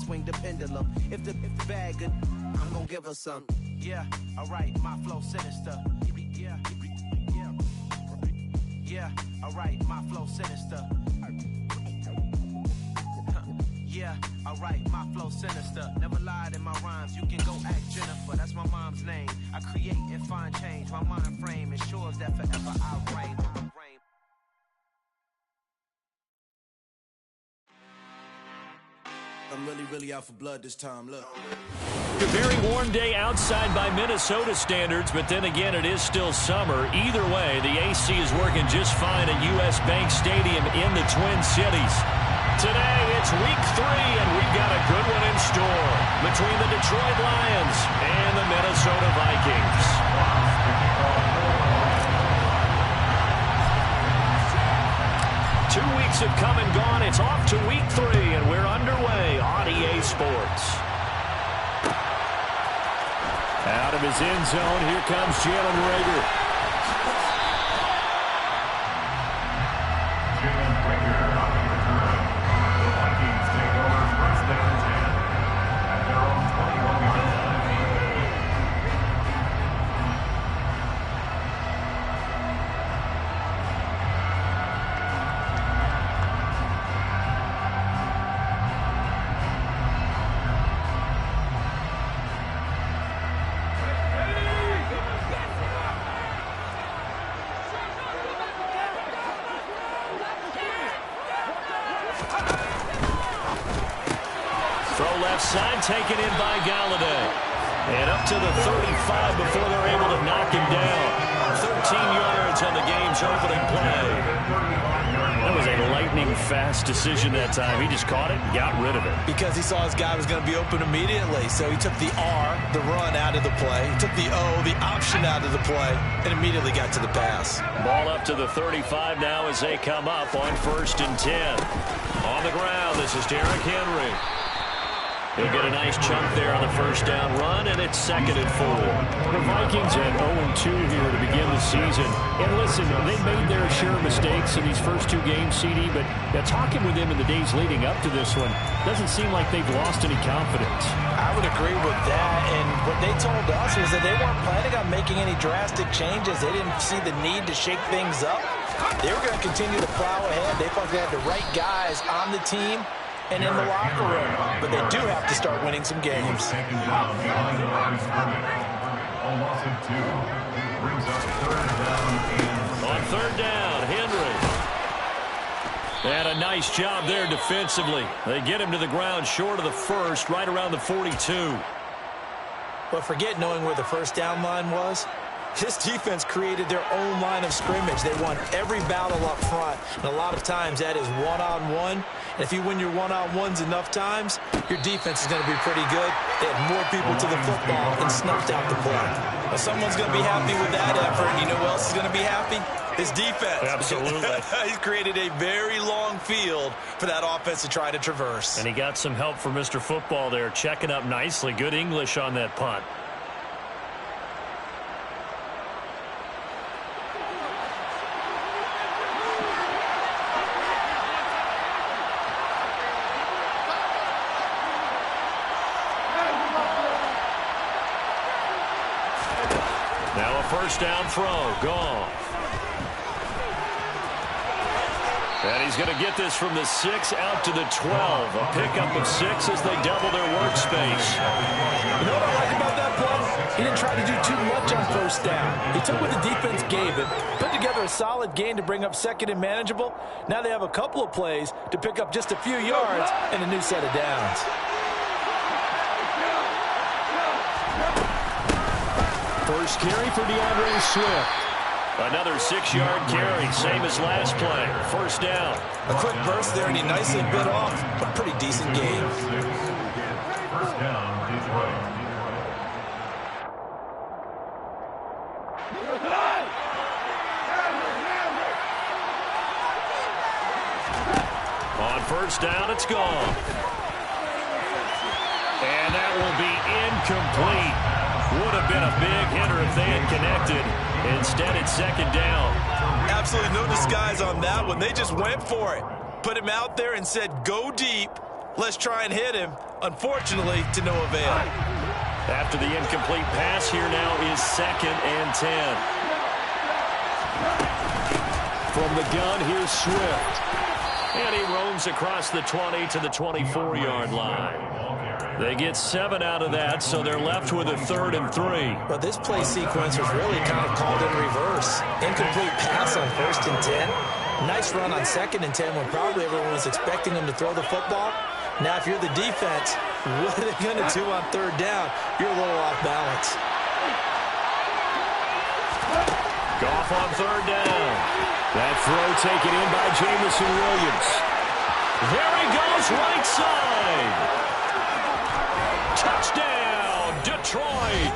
swing the pendulum. If the bag good, I'm gonna give her some. Yeah, alright, my flow sinister. Yeah, alright, my flow sinister. Yeah, alright, my flow sinister. Never lied in my rhymes, you can go ask Jennifer. That's my mom's name. I create and find change. My mind frame ensures that forever I reign. I'm really out for blood this time, look. A very warm day outside by Minnesota standards, but then again, it is still summer. Either way, the AC is working just fine at U.S. Bank Stadium in the Twin Cities. Today, it's week 3, and we've got a good one in store between the Detroit Lions and the Minnesota Vikings. 2 weeks have come and gone. It's off to week 3, and we're underway on EA Sports. Out of his end zone, here comes Jalen Reagor. Side taken in by Galladay. And up to the 35 before they're able to knock him down. 13 yards on the game's opening play. That was a lightning-fast decision that time. He just caught it and got rid of it. Because he saw his guy was going to be open immediately. So he took the R, the run, out of the play. He took the O, the option, out of the play, and immediately got to the pass. Ball up to the 35 now as they come up on 1st and 10. On the ground, this is Derrick Henry. He'll get a nice chunk there on the first down run, and it's 2nd and 4. The Vikings at 0-2 here to begin the season. And listen, they made their share of mistakes in these first 2 games, CD, but talking with them in the days leading up to this one, doesn't seem like they've lost any confidence. I would agree with that, and what they told us was that they weren't planning on making any drastic changes. They didn't see the need to shake things up. They were going to continue to plow ahead. They thought they had the right guys on the team and in the locker room, but they do have to start winning some games. On 3rd down, Henry. And a nice job there defensively. They get him to the ground short of the 1st, right around the 42. But forget knowing where the first down line was. This defense created their own line of scrimmage. They won every battle up front, and a lot of times that is one-on-one. And if you win your one-on-ones enough times, your defense is going to be pretty good. They had more people to the football and snuffed out the play. Well, someone's going to be happy with that effort. You know who else is going to be happy? His defense. Absolutely. He's created a very long field for that offense to try to traverse. And he got some help from Mr. Football there, checking up nicely. Good English on that punt. Now a first down throw, gone. And he's going to get this from the 6 out to the 12. A pickup of 6 as they double their workspace. You know what I like about that play? He didn't try to do too much on first down. He took what the defense gave him, put together a solid gain to bring up 2nd and manageable. Now they have a couple of plays to pick up just a few yards and a new set of downs. First carry for DeAndre Swift. Another 6-yard carry, same as last play. First down. A quick burst there, and he nicely bit off a pretty decent gain. First down, Detroit. On first down, it's gone. And that will be incomplete. Would have been a big hitter if they had connected. Instead, it's 2nd down. Absolutely no disguise on that one. They just went for it. Put him out there and said, go deep. Let's try and hit him. Unfortunately, to no avail. After the incomplete pass, here now is 2nd and 10. From the gun, here's Swift. And he roams across the 20 to the 24-yard line. They get 7 out of that, so they're left with a 3rd and 3. But this play sequence was really kind of called in reverse. Incomplete pass on 1st and 10. Nice run on 2nd and 10 when probably everyone was expecting him to throw the football. Now, if you're the defense, what are they going to do on 3rd down? You're a little off balance. Goff on 3rd down. That throw taken in by Jamison Williams. There he goes, right side. Touchdown, Detroit.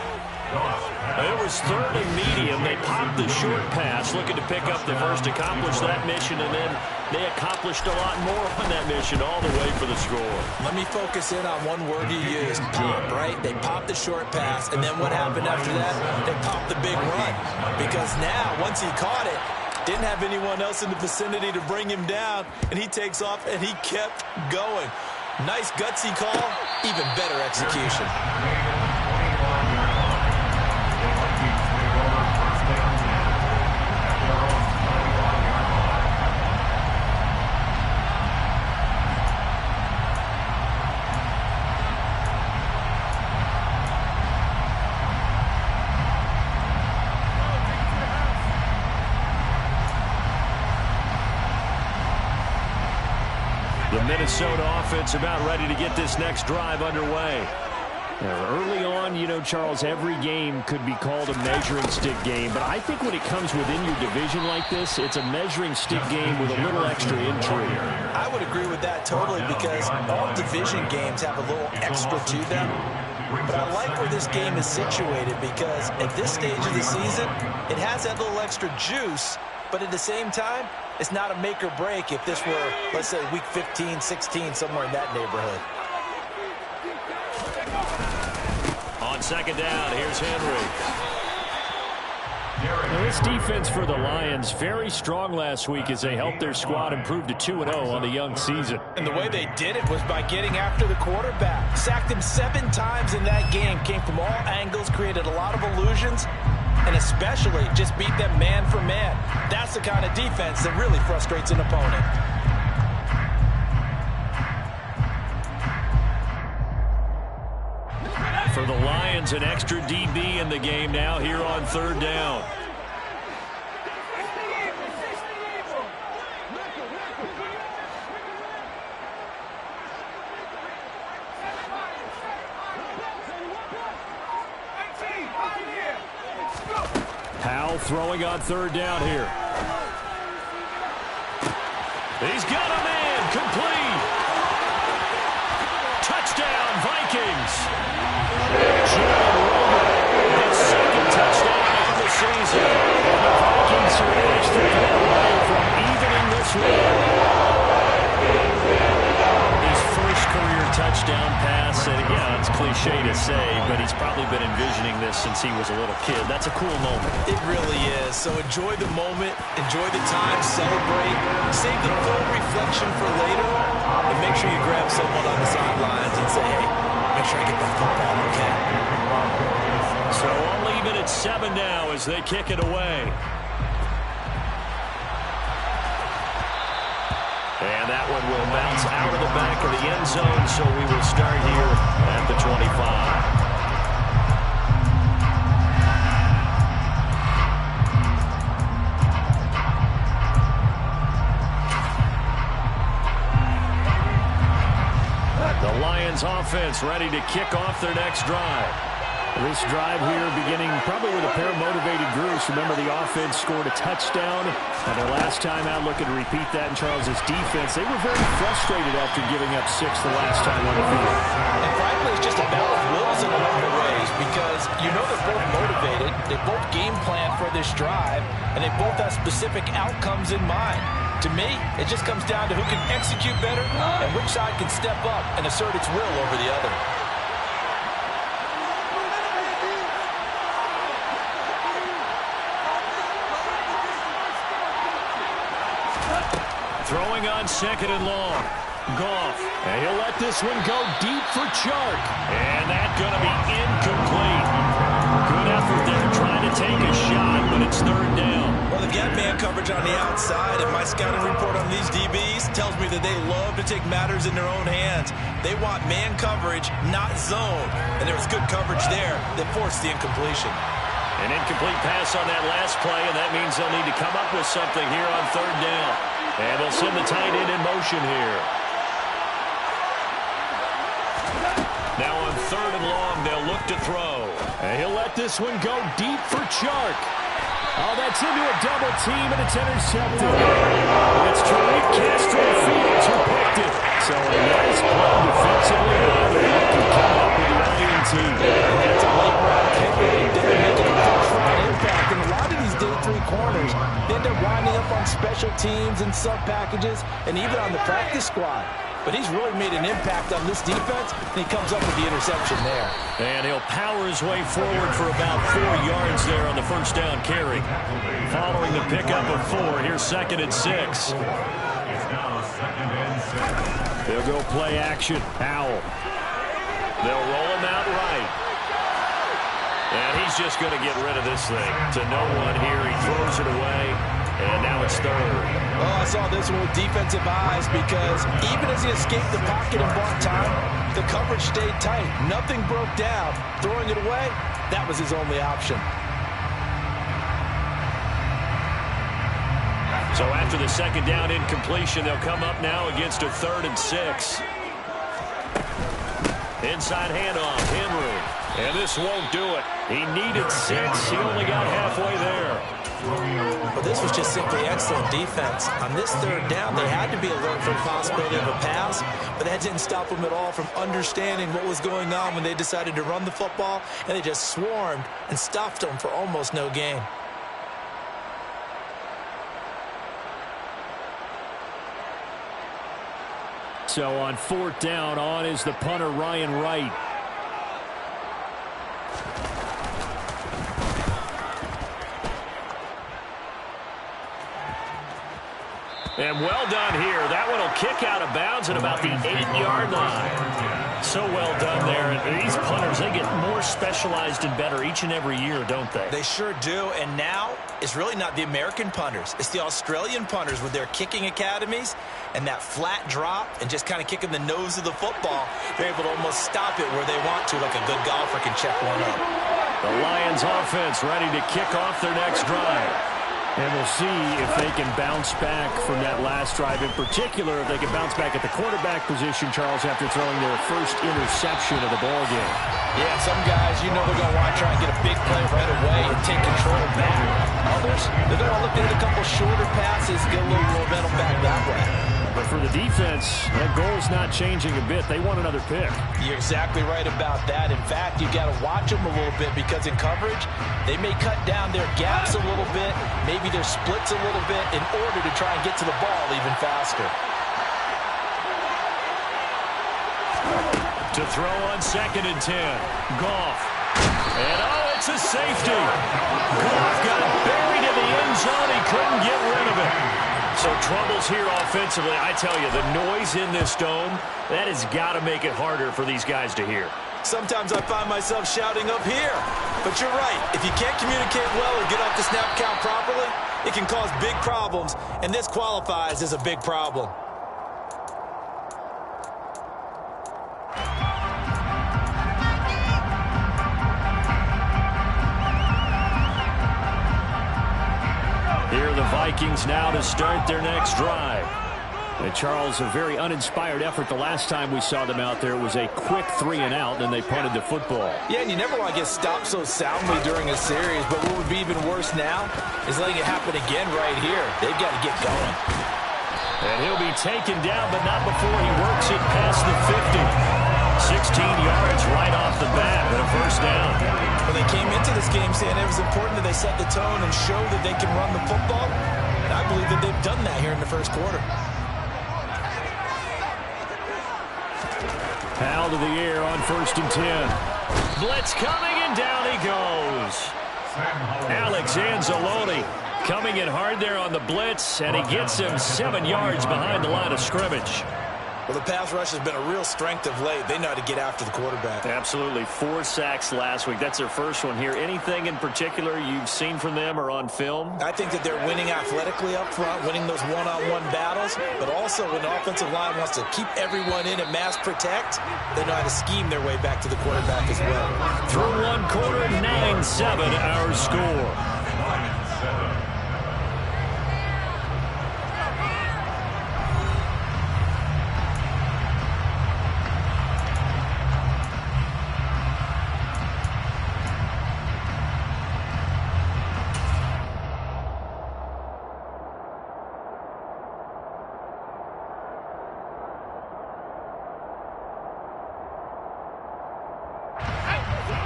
It was 3rd and medium. They popped the short pass, looking to pick up the first, accomplish that mission, and then they accomplished a lot more on that mission all the way for the score. Let me focus in on one word you used, pop, right? They popped the short pass, and then what happened after that? They popped the big run. Because now, once he caught it, didn't have anyone else in the vicinity to bring him down, and he takes off, and he kept going. Nice gutsy call, even better execution. The Minnesota offense about ready to get this next drive underway. Early on, you know, Charles, every game could be called a measuring stick game, but I think when it comes within your division like this, it's a measuring stick game with a little extra intrigue. I would agree with that totally because all division games have a little extra to them. But I like where this game is situated because at this stage of the season, it has that little extra juice, but at the same time, it's not a make or break if this were, let's say, week 15, 16, somewhere in that neighborhood. On 2nd down, here's Henry. Now, this defense for the Lions, very strong last week as they helped their squad improve to 2-0 on the young season. And the way they did it was by getting after the quarterback. Sacked him 7 times in that game. Came from all angles, created a lot of illusions, and especially just beat them man for man. That's the kind of defense that really frustrates an opponent. For the Lions, an extra DB in the game now here on 3rd down. Powell throwing on 3rd down here. He's got a man, complete. Touchdown, Vikings. His 2nd touchdown of the season. The Vikings are an extra point away from evening this run. His first career touchdown pass, and yeah, it's cliche to say, but he's probably been envisioning this since he was a little kid. That's a cool moment. It really is. So enjoy the moment, enjoy the time, celebrate, save the full reflection for later, and make sure you grab someone on the sidelines and say, hey, make sure I get that football, okay? So I'll leave it at 7 now as they kick it away. And that one will bounce out of the back of the end zone, so we will start here at the 25. The Lions offense ready to kick off their next drive. This drive here beginning probably with a pair of motivated Guruz. Remember, the offense scored a touchdown. And their last time out, looking to repeat that in Charles's defense. They were very frustrated after giving up 6 the last time on the field. And frankly, it's just a battle of wills in a lot of ways because you know they're both motivated. They both game plan for this drive, and they both have specific outcomes in mind. To me, it just comes down to who can execute better and which side can step up and assert its will over the other. Throwing on 2nd and long. Goff. And he'll let this one go deep for Chark. And that's going to be incomplete. Good effort there trying to take a shot, but it's third down. Well, they've got man coverage on the outside, and my scouting report on these DBs tells me that they love to take matters in their own hands. They want man coverage, not zone. And there was good coverage there that forced the incompletion. An incomplete pass on that last play, and that means they'll need to come up with something here on third down. And they'll send the tight end in motion here. Now on third and long, they'll look to throw. And he'll let this one go deep for Chark. Oh, that's into a double team, and it's intercepted. It's Tariq Castro-Fields who picked it. So a nice play defensively. They can come up with the INT. That's a late round kicker. They didn't make it a first-round impact. And a lot of these day three corners end up winding up on special teams and sub-packages and even on the practice squad. But he's really made an impact on this defense, and he comes up with the interception there. And he'll power his way forward for about 4 yards there on the first down carry. Following the pickup of 4, here's 2nd and 6. It's now 2nd and 6. They'll go play action. Powell. They'll roll him out right. And he's just going to get rid of this thing. To no one here. He throws it away. And now it's third. Oh, I saw this one with defensive eyes because even as he escaped the pocket and bought time, the coverage stayed tight. Nothing broke down. Throwing it away, that was his only option. So after the second down incompletion, they'll come up now against a 3rd and 6. Inside handoff, Henry. And this won't do it. He needed 6. He only got halfway there. But this was just simply excellent defense. On this 3rd down, they had to be alert for the possibility of a pass, but that didn't stop them at all from understanding what was going on when they decided to run the football, and they just swarmed and stuffed them for almost no gain. So on 4th down, on is the punter, Ryan Wright. And well done here. That one will kick out of bounds at about the 8-yard line. So well done there. And these punters, they get more specialized and better each and every year, don't they? They sure do. And now it's really not the American punters. It's the Australian punters with their kicking academies and that flat drop and just kind of kicking the nose of the football. They're able to almost stop it where they want to, like a good golfer can check one up. The Lions offense ready to kick off their next drive. And we'll see if they can bounce back from that last drive. In particular, if they can bounce back at the quarterback position, Charles, after throwing their first interception of the ballgame. Yeah, some guys, you know they're going to want to try and get a big play right away and take control back. Others, they're going to look at a couple shorter passes, get a little momentum back that way. But for the defense, that goal's not changing a bit. They want another pick. You're exactly right about that. In fact, you've got to watch them a little bit because in coverage, they may cut down their gaps a little bit, maybe their splits a little bit in order to try and get to the ball even faster. To throw on 2nd and 10. Goff. And oh, it's a safety. Goff got buried in the end zone. He couldn't get rid of it. So troubles here offensively. I tell you, the noise in this dome, that has got to make it harder for these guys to hear. Sometimes I find myself shouting up here. But you're right. If you can't communicate well or get off the snap count properly, it can cause big problems, and this qualifies as a big problem. Here are the Vikings now to start their next drive. And Charles, a very uninspired effort. The last time we saw them out there was a quick 3-and-out, and they punted the football. Yeah, and you never want to get stopped so soundly during a series, but what would be even worse now is letting it happen again right here. They've got to get going. And he'll be taken down, but not before he works it past the 50. 16 yards right off the bat and a first down. Well, they came into this game saying it was important that they set the tone and show that they can run the football. And I believe that they've done that here in the first quarter. Powell to the air on 1st and 10. Blitz coming, and down he goes. Alex Anzalone coming in hard there on the blitz, and he gets him 7 yards behind the line of scrimmage. Well, the pass rush has been a real strength of late. They know how to get after the quarterback. Absolutely. 4 sacks last week. That's their first one here. Anything in particular you've seen from them or on film? I think that they're winning athletically up front, winning those one-on-one battles, but also when the offensive line wants to keep everyone in and mass protect, they know how to scheme their way back to the quarterback as well. Through one quarter, 9-7 our score. 9-7.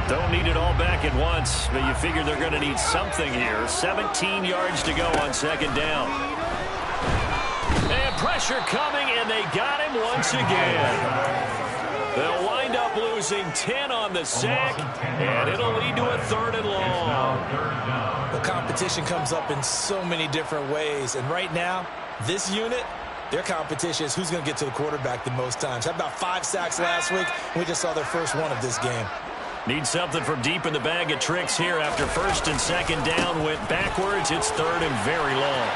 Don't need it all back at once, but you figure they're going to need something here. 17 yards to go on second down. And pressure coming, and they got him once again. They'll wind up losing 10 on the sack, and it'll lead to a 3rd and long. The competition comes up in so many different ways, and right now, this unit, their competition is who's going to get to the quarterback the most times. How about 5 sacks last week? We just saw their first one of this game. Need something from deep in the bag of tricks here after 1st and 2nd down went backwards. It's 3rd and very long.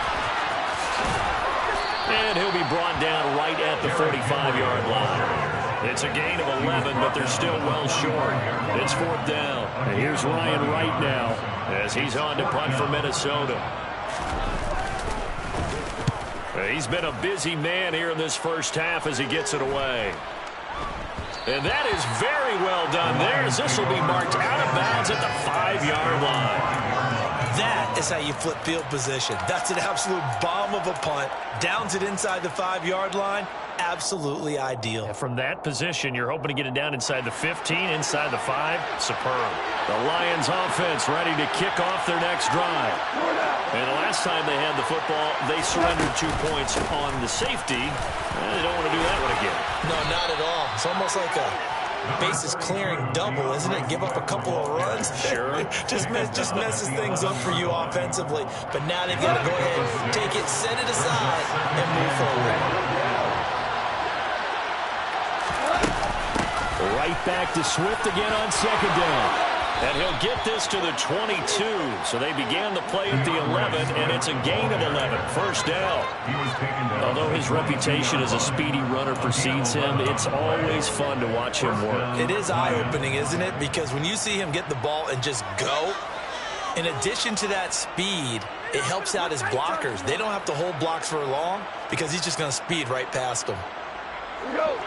And he'll be brought down right at the 45-yard line. It's a gain of 11, but they're still well short. It's 4th down. And here's Ryan Wright now as he's on to punt for Minnesota. He's been a busy man here in this first half as he gets it away. And that is very well done there, as this will be marked out of bounds at the 5-yard line. That is how you flip field position. That's an absolute bomb of a punt. Downs it inside the 5-yard line. Absolutely ideal. From that position, you're hoping to get it down inside the 15, inside the 5. Superb. The Lions offense ready to kick off their next drive. And the last time they had the football, they surrendered 2 points on the safety. They don't want to do that one again. No, not at all. It's almost like a bases clearing double, isn't it? Give up a couple of runs. Sure. just messes things up for you offensively. But now they've got to go ahead, take it, set it aside, and move forward. Right back to Swift again on 2nd down. And he'll get this to the 22. So they began the play at the 11, and it's a gain of 11. 1st down. Although his reputation as a speedy runner precedes him, it's always fun to watch him work. It is eye-opening, isn't it? Because when you see him get the ball and just go, in addition to that speed, it helps out his blockers. They don't have to hold blocks for long because he's just going to speed right past them. Go.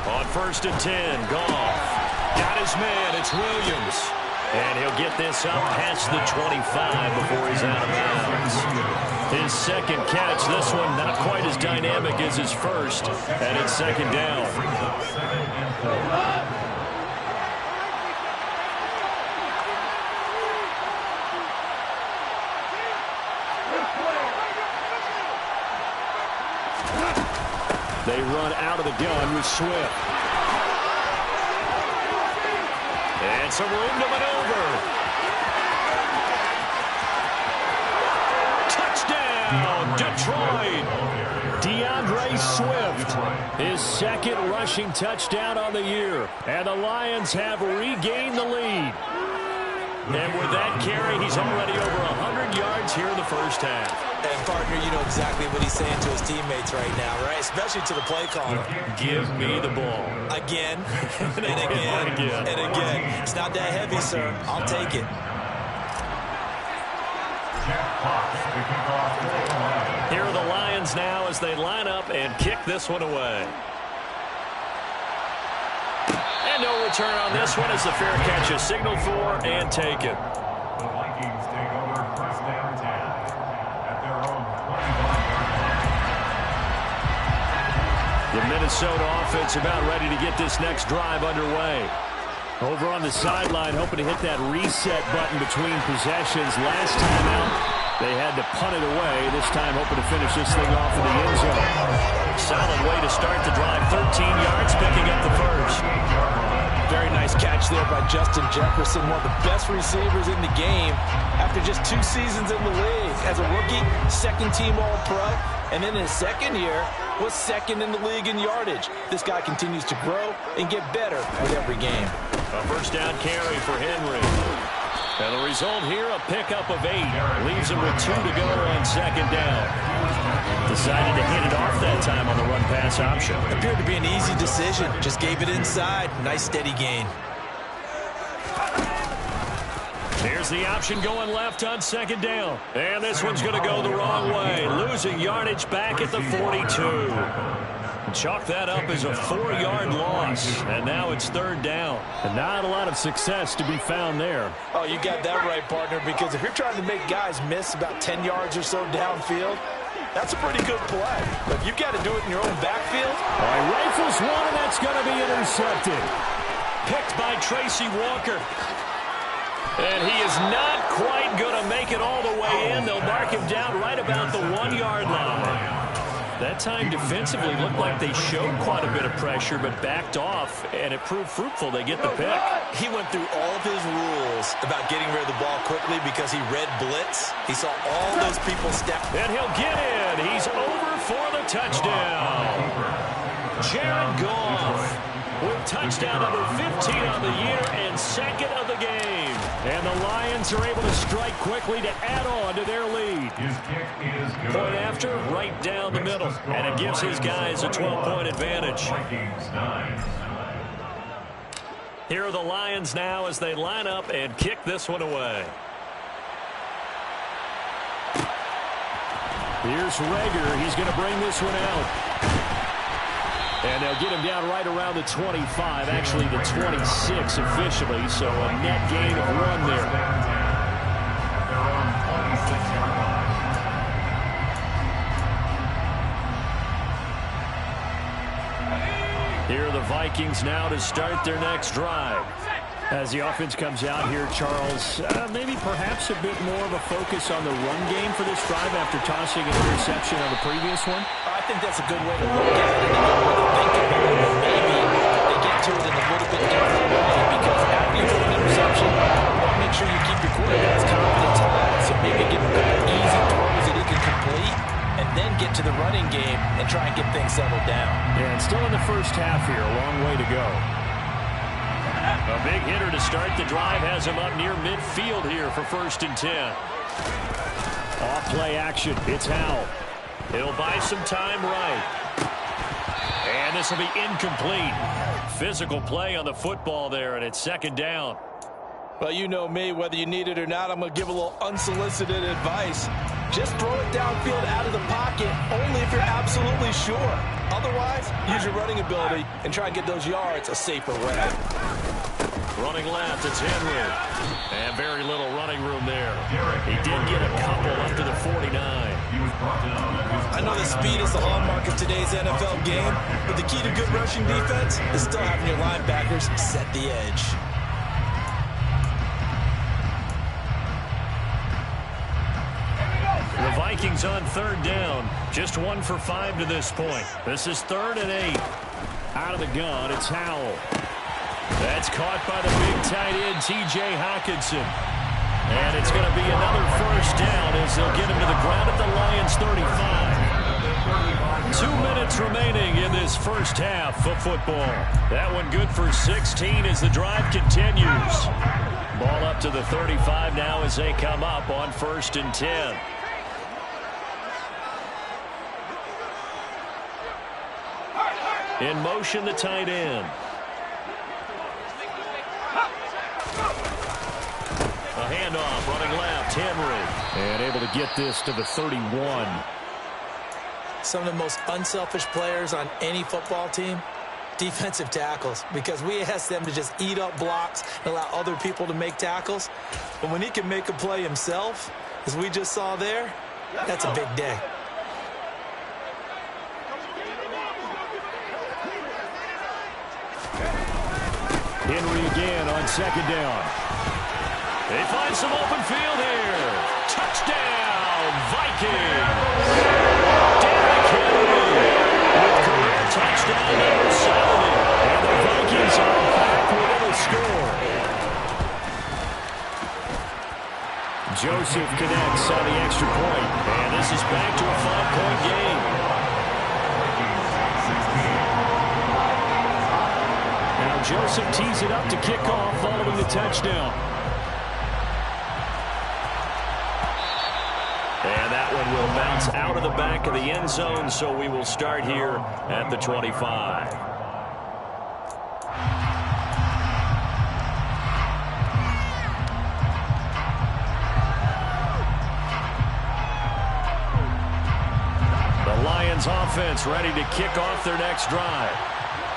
On 1st and 10, Goff. Got his man, it's Williams. And he'll get this up past the 25 before he's out of bounds. His 2nd catch, this one not quite as dynamic as his first, and it's 2nd down. They run out of the gun with Swift. And some room to maneuver. Touchdown, Detroit. DeAndre Swift, his 2nd rushing touchdown on the year. And the Lions have regained the lead. And with that carry, he's already over 100 yards here in the first half. And, partner, you know exactly what he's saying to his teammates right now, right? Especially to the play caller. Give me the ball. Again, and again, and again. It's not that heavy, sir. I'll take it. Here are the Lions now as they line up and kick this one away. And no return on this one as the fair catch is signaled for and taken. The Vikings take over 1st down 10 at their own 25-yard line. The Minnesota offense about ready to get this next drive underway. Over on the sideline, hoping to hit that reset button between possessions. Last time out, They had to punt it away, this time hoping to finish this thing off in the end zone. Solid way to start the drive. 13 yards, picking up the first. Very nice catch there by Justin Jefferson, one of the best receivers in the game after just 2 seasons in the league. As a rookie, second-team All-Pro, and then in his second year was second in the league in yardage. This guy continues to grow and get better with every game. A first down carry for Henry. And the result here, a pickup of 8. Leaves him with 2 to go on second down. Decided to hit it off that time on the run-pass option. Appeared to be an easy decision. Just gave it inside. Nice steady gain. Here's the option going left on second down. And this one's going to go the wrong way. Losing yardage back at the 42. Chalk that up as a 4-yard loss. And now it's third down. And not a lot of success to be found there. Oh, you got that right, partner, because if you're trying to make guys miss about 10 yards or so downfield, that's a pretty good play. But you've got to do it in your own backfield. All right, rifles one, and that's going to be intercepted. Picked by Tracy Walker. And he is not quite going to make it all the way in. They'll mark him down right about the 1-yard line. That time defensively looked like they showed quite a bit of pressure, but backed off, and it proved fruitful. They get the pick. He went through all of his rules about getting rid of the ball quickly because he read blitz. He saw all those people step. And he'll get in. He's over for the touchdown. Jared Goff with touchdown number 15 on the year and second of the game. And the Lions are able to strike quickly to add on to their lead. His kick is good. Point after, right down the middle. And it gives his guys a 12-point advantage. Vikings 9. Here are the Lions now as they line up and kick this one away. Here's Rager. He's going to bring this one out. And they'll get him down right around the 25, actually the 26 officially, so a net gain of 1 there. Here are the Vikings now to start their next drive. As the offense comes out here, Charles, maybe perhaps a bit more of a focus on the run game for this drive after tossing an interception on the previous one. I think that's a good way to look at it. Think about it. Maybe they get to it in a little bit different way because after you throw an interception, you want to make sure you keep your quarterback's confidence high. So maybe give him a couple easy throws that he can complete and then get to the running game and try and get things settled down. Yeah, and still in the first half here, a long way to go. A big hitter to start the drive has him up near midfield here for 1st and 10. Off play action. It's Howell. He'll buy some time right. And this will be incomplete. Physical play on the football there, and it's second down. Well, you know me, whether you need it or not, I'm going to give a little unsolicited advice. Just throw it downfield out of the pocket, only if you're absolutely sure. Otherwise, use your running ability and try and get those yards a safer way. Running left, it's Henry. And very little running room there. He did get a couple up to the 49. I know the speed is the hallmark of today's NFL game, but the key to good rushing defense is still having your linebackers set the edge. The Vikings on 3rd down. Just 1 for 5 to this point. This is 3rd and 8. Out of the gun, it's Howell. That's caught by the big tight end, T.J. Hockenson. And it's going to be another first down as they'll get him to the ground at the Lions' 35. 2 minutes remaining in this first half of football. That one good for 16 as the drive continues. Ball up to the 35 now as they come up on 1st and 10. In motion, the tight end. A handoff, running left, Henry. And able to get this to the 31. Some of the most unselfish players on any football team, defensive tackles, because we ask them to just eat up blocks and allow other people to make tackles. But when he can make a play himself, as we just saw there, that's a big day. Henry again on 2nd down. They find some open field here. Touchdown, Vikings! Derrick Henry with career touchdown number 70. And the Vikings are back within a score. Joseph connects on the extra point. And this is back to a 5-point game. Now Joseph tees it up to kick off following the touchdown. And that one will bounce out of the back of the end zone, so we will start here at the 25. The Lions offense ready to kick off their next drive.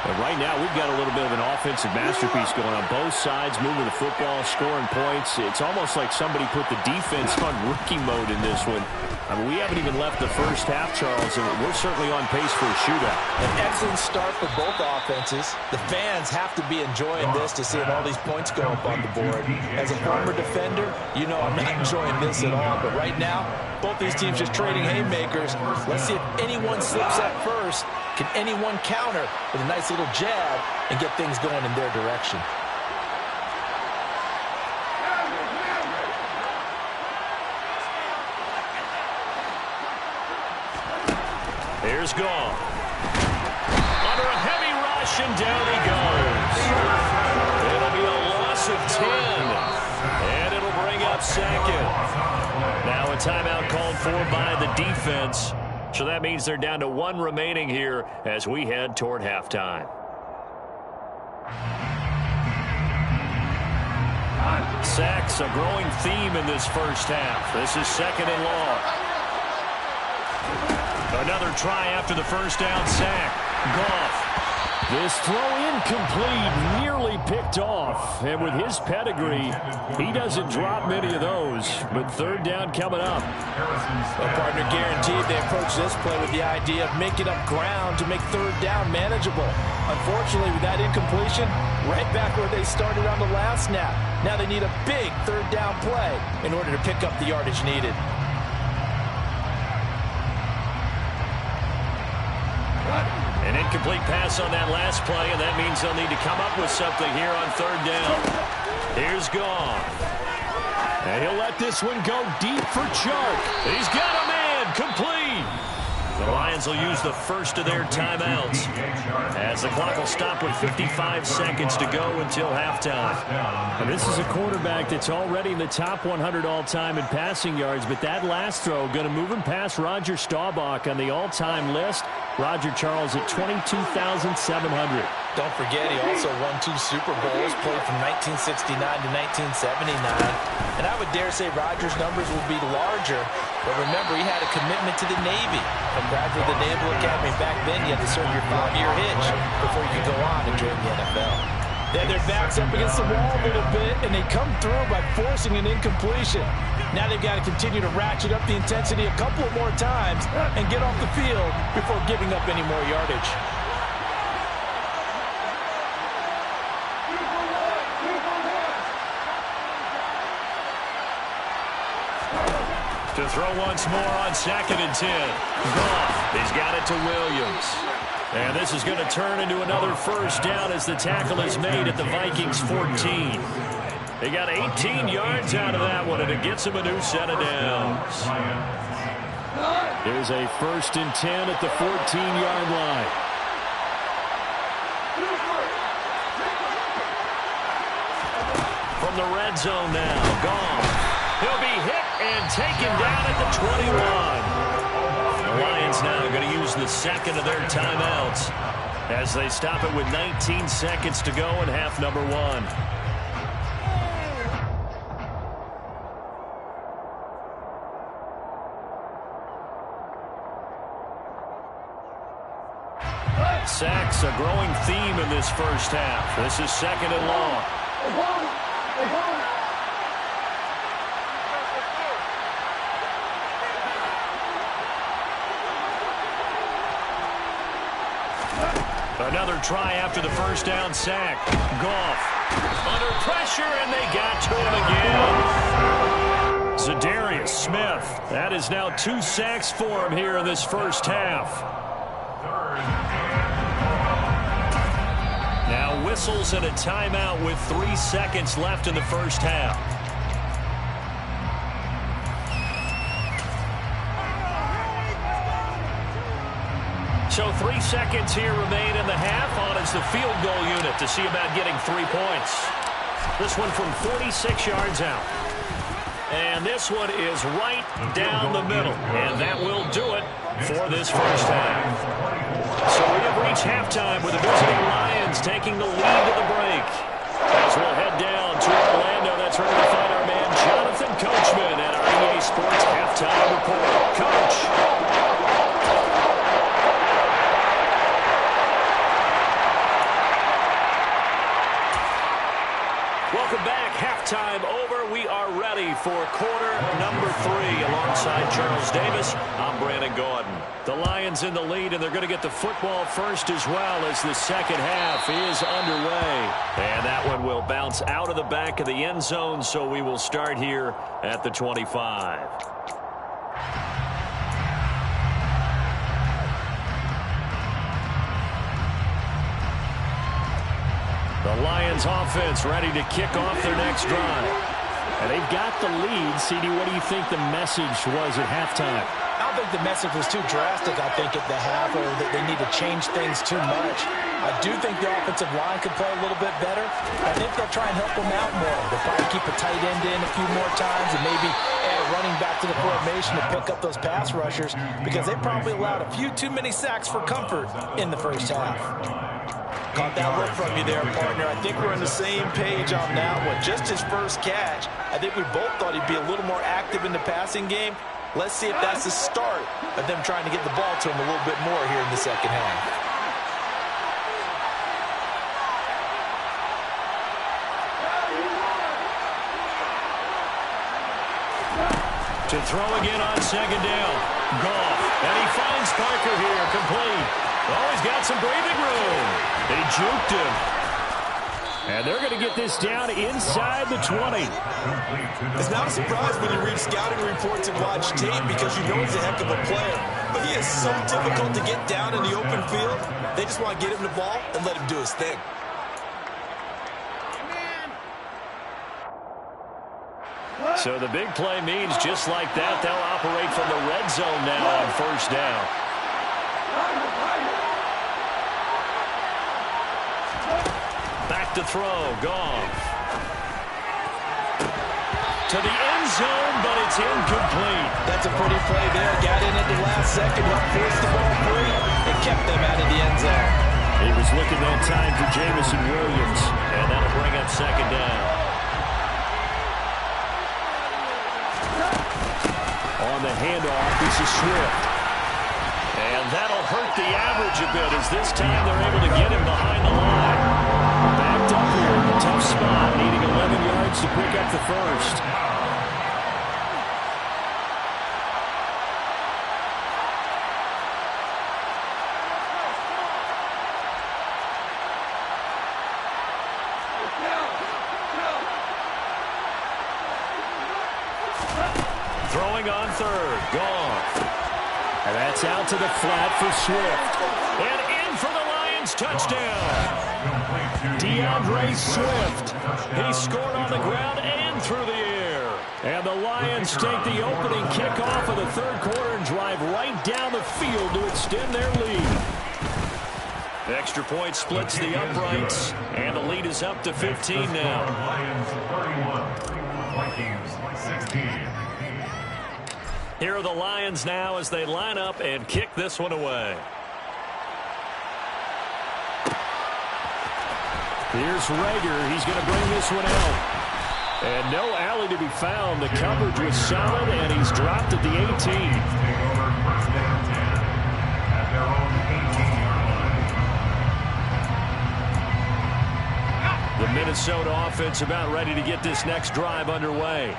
And right now, we've got a little bit of an offensive masterpiece going on both sides, moving the football, scoring points. It's almost like somebody put the defense on rookie mode in this one. I mean, we haven't even left the first half, Charles, and we're certainly on pace for a shootout. An excellent start for both offenses. The fans have to be enjoying this to seeing all these points go up on the board. As a former defender, you know I'm not enjoying this at all. But right now, both these teams just trading haymakers. Let's see if anyone slips up first. Can anyone counter with a nice little jab and get things going in their direction? Here's Gone. Under a heavy rush, and down he goes. It'll be a loss of 10. And it'll bring up second. Now a timeout called for by the defense. So that means they're down to 1 remaining here as we head toward halftime. Sacks, a growing theme in this first half. This is 2nd and long. Another try after the first down sack. Goff. This throw incomplete, nearly picked off. And with his pedigree, he doesn't drop many of those. But 3rd down coming up. Well, partner, guaranteed they approach this play with the idea of making up ground to make 3rd down manageable. Unfortunately, with that incompletion, right back where they started on the last snap. Now they need a big 3rd down play in order to pick up the yardage needed. An incomplete pass on that last play, and that means they'll need to come up with something here on 3rd down. Here's Gone. And he'll let this one go deep for Chark. He's got a man, complete. The Lions will use the first of their timeouts as the clock will stop with 55 seconds to go until halftime. And this is a quarterback that's already in the top 100 all-time in passing yards, but that last throw going to move him past Roger Staubach on the all-time list. Roger Charles at 22,700. Don't forget, he also won 2 Super Bowls, played from 1969 to 1979. And I would dare say Roger's numbers will be larger, but remember, he had a commitment to the Navy. From graduate of the Naval Academy back then, you had to serve your 5-year hitch before you could go on and join the NFL. They had their backs up against the wall a little bit, and they come through by forcing an incompletion. Now they've got to continue to ratchet up the intensity a couple of more times and get off the field before giving up any more yardage. To throw once more on 2nd and 10. Goff, he's got it to Williams. And this is going to turn into another first down as the tackle is made at the Vikings 14. They got 18 yards out of that one, and it gets him a new set of downs. There's a 1st and 10 at the 14-yard line. From the red zone now, Goff. He'll be hit and taken down at the 21. The Lions now going to use the 2nd of their timeouts as they stop it with 19 seconds to go in half number 1. Sacks, a growing theme in this first half. This is 2nd and long. Another try after the first down sack. Goff under pressure, and they got to him again. Zadarius Smith. That is now 2 sacks for him here in this first half. Now whistles and a timeout with 3 seconds left in the first half. So 3 seconds here remain in the half. On is the field goal unit to see about getting 3 points. This one from 46 yards out. And this one is right down the middle. And that will do it for this first half. So we have reached halftime with the visiting Lions taking the lead to the break. As we'll head down to Orlando, that's where we'll find our man Jonathan Coachman at our EA Sports Halftime Report. Coach. Welcome back. Halftime over. We are ready for quarter number 3 alongside Charles Davis. I'm Brandon Gordon. The Lions in the lead, and they're going to get the football first as well as the second half is underway. And that one will bounce out of the back of the end zone, so we will start here at the 25. The Lions offense ready to kick off their next drive. And they've got the lead. CD, what do you think the message was at halftime? I don't think the message was too drastic, I think, at the half, or that they need to change things too much. I do think the offensive line could play a little bit better. I think they'll try and help them out more. They'll probably keep a tight end in a few more times and maybe add a running back to the formation to pick up those pass rushers, because they probably allowed a few too many sacks for comfort in the first half. Caught that look from you there, partner. I think we're on the same page on that one. Just his first catch, I think we both thought he'd be a little more active in the passing game. Let's see if that's the start of them trying to get the ball to him a little bit more here in the second half. To throw again on second down. Goff. And he finds Parker here, complete. Oh, he's got some breathing room. They juked him. And they're going to get this down inside the 20. It's not a surprise when you read scouting reports and watch tape, because you know he's a heck of a player. But he is so difficult to get down in the open field. They just want to get him the ball and let him do his thing. So the big play means just like that, they'll operate from the red zone now on first down. Back to throw, Goff. To the end zone, but it's incomplete. That's a pretty play there. Got in at the last second, helped force the ball free, and kept them out of the end zone. He was looking that time for Jamison Williams, and that'll bring up second down. On the handoff, this is Swift. And that'll hurt the average a bit, as this time they're able to get him behind the line. Backed up here in a tough spot, needing 11 yards to pick up the first. Throwing on third, Goff. And that's out to the flat for Swift. And in for the Lions touchdown. DeAndre Swift. He scored on the ground and through the air. And the Lions take the opening kickoff of the third quarter and drive right down the field to extend their lead. The extra point splits the uprights, and the lead is up to 15 now. Lions 31, Vikings 16. Here are the Lions now as they line up and kick this one away. Here's Rager. He's going to bring this one out. And no alley to be found. The coverage was solid, and he's dropped at the 18. Take over first down 10 at their own 18-yard line. The Minnesota offense about ready to get this next drive underway.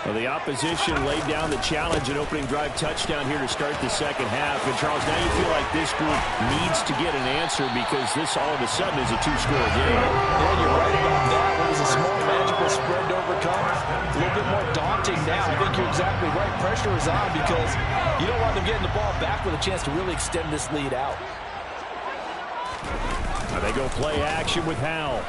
Well, the opposition laid down the challenge and opening drive touchdown here to start the second half. And, Charles, now you feel like this group needs to get an answer because this all of a sudden is a two-score game. Yeah, you're right about that. It was a small margin physical spread to overcome. A little bit more daunting now. I think you're exactly right. Pressure is on because you don't want them getting the ball back with a chance to really extend this lead out. Now they go play action with Howell.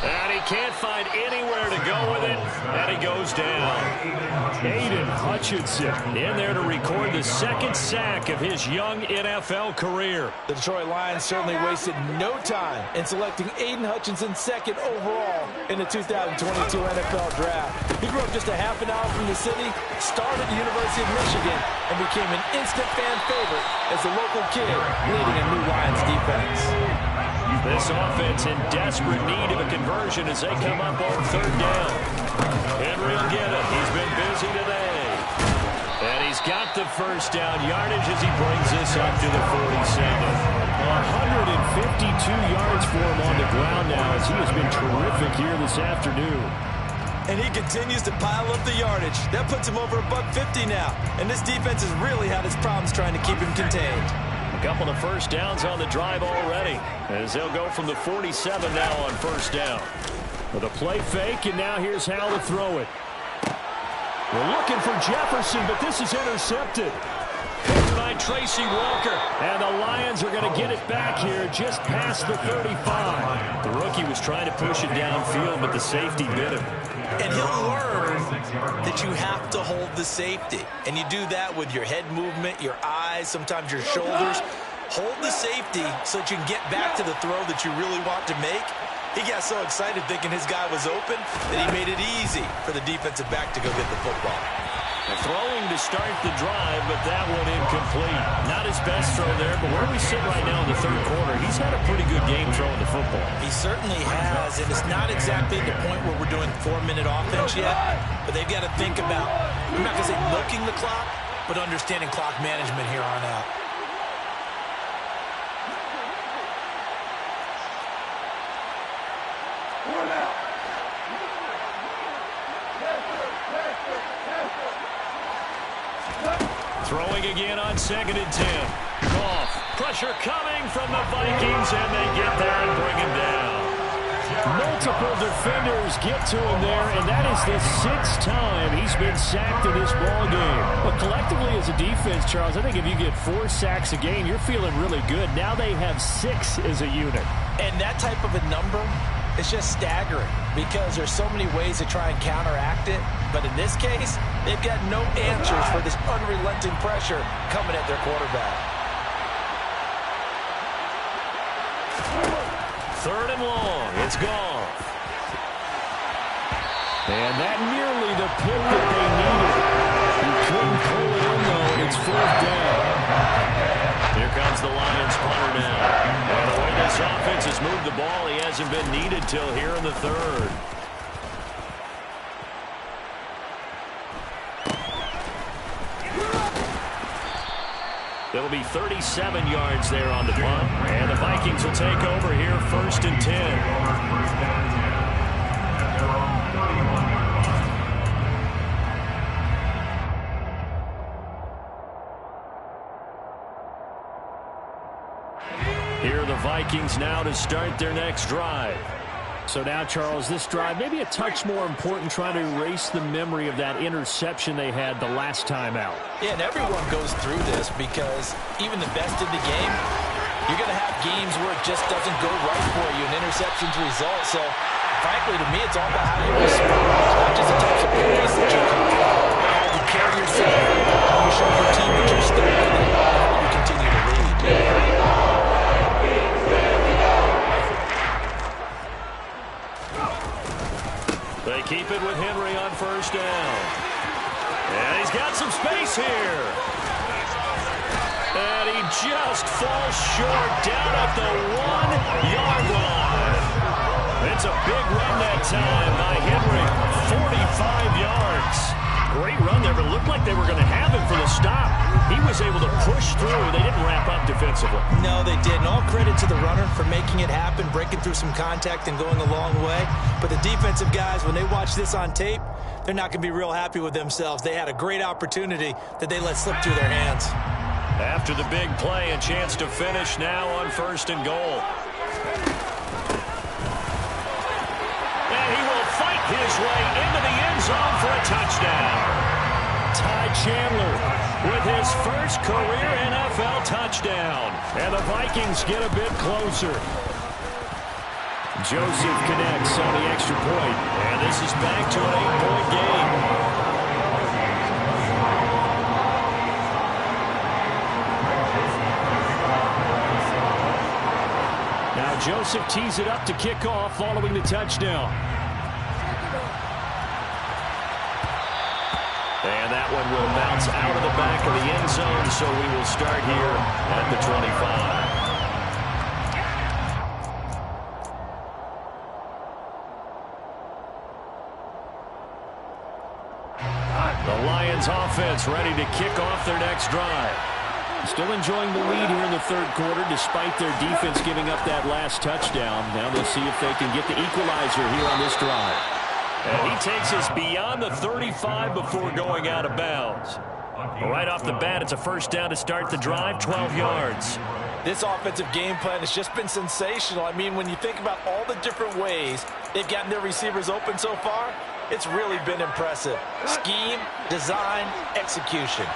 And he can't find anywhere to go with it, and he goes down. Aiden Hutchinson in there to record the second sack of his young NFL career. The Detroit Lions certainly wasted no time in selecting Aiden Hutchinson second overall in the 2022 NFL Draft. He grew up just a half an hour from the city, started at the University of Michigan, and became an instant fan favorite as the local kid leading a new Lions defense. This offense in desperate need of a conversion as they come up on third down. Henry will get it. He's been busy today. And he's got the first down yardage as he brings this up to the 47. 152 yards for him on the ground now as he has been terrific here this afternoon. And he continues to pile up the yardage. That puts him over $150 now. And this defense has really had its problems trying to keep him contained. A couple of first downs on the drive already as they'll go from the 47 now on first down. With a play fake, and now here's how to throw it. We're looking for Jefferson, but this is intercepted. By Tracy Walker. And the Lions are going to get it back here just past the 35. The rookie was trying to push it downfield, but the safety bit him. And he'll learn that you have to hold the safety. And you do that with your head movement, your eyes, sometimes your shoulders. Hold the safety so that you can get back to the throw that you really want to make. He got so excited thinking his guy was open that he made it easy for the defensive back to go get the football. Throwing to start the drive, but that one incomplete. Not his best throw there, but where we sit right now in the third quarter, he's had a pretty good game throwing the football. He certainly has, and it's not exactly the point where we're doing 4-minute offense yet, but they've got to think about, I'm not going to say milking the clock, but understanding clock management here on out. Throwing again on 2nd and 10. Goff. Pressure coming from the Vikings, and they get there and bring him down. Multiple defenders get to him there, and that is the 6th time he's been sacked in this ball game. But collectively as a defense, Charles, I think if you get 4 sacks a game, you're feeling really good. Now they have 6 as a unit. And that type of a number is just staggering because there's so many ways to try and counteract it. But in this case, they've got no answers for this unrelenting pressure coming at their quarterback. 3rd and long. It's gone. And that nearly the pick that they needed. He couldn't pull it in, though, and it's 4th down. Here comes the Lions punter now. And the way this offense has moved the ball, he hasn't been needed till here in the 3rd. It'll be 37 yards there on the punt. And the Vikings will take over here 1st and 10. Here are the Vikings now to start their next drive. So now, Charles, this drive may be a touch more important trying to erase the memory of that interception they had the last time out. Yeah, and everyone goes through this because even the best in the game, you're going to have games where it just doesn't go right for you, and interceptions result. So, frankly, to me, it's all about how you respond, not just the types of plays that you call, but how you carry yourself, how you show your team that you're still in it, and how you continue to lead. They keep it with Henry on 1st down. And he's got some space here. And he just falls short down at the 1-yard line. It's a big run that time by Henry. 45 yards. Great run there, but it looked like they were going to have him for the stop. He was able to push through. They didn't wrap up defensively. No, they didn't. All credit to the runner for making it happen, breaking through some contact and going a long way. But the defensive guys, when they watch this on tape, they're not going to be real happy with themselves. They had a great opportunity that they let slip through their hands. After the big play, a chance to finish now on 1st and goal. his way into the end zone for a touchdown. Ty Chandler with his first career NFL touchdown. And the Vikings get a bit closer. Joseph connects on the extra point. And this is back to an 8-point game. Now Joseph tees it up to kick off following the touchdown. And that one will bounce out of the back of the end zone, so we will start here at the 25. The Lions offense ready to kick off their next drive. Still enjoying the lead here in the third quarter despite their defense giving up that last touchdown. Now they'll see if they can get the equalizer here on this drive. And he takes us beyond the 35 before going out of bounds. Right off the bat, it's a first down to start the drive, 12 yards. This offensive game plan has just been sensational. I mean, when you think about all the different ways they've gotten their receivers open so far, it's really been impressive. Scheme, design, execution.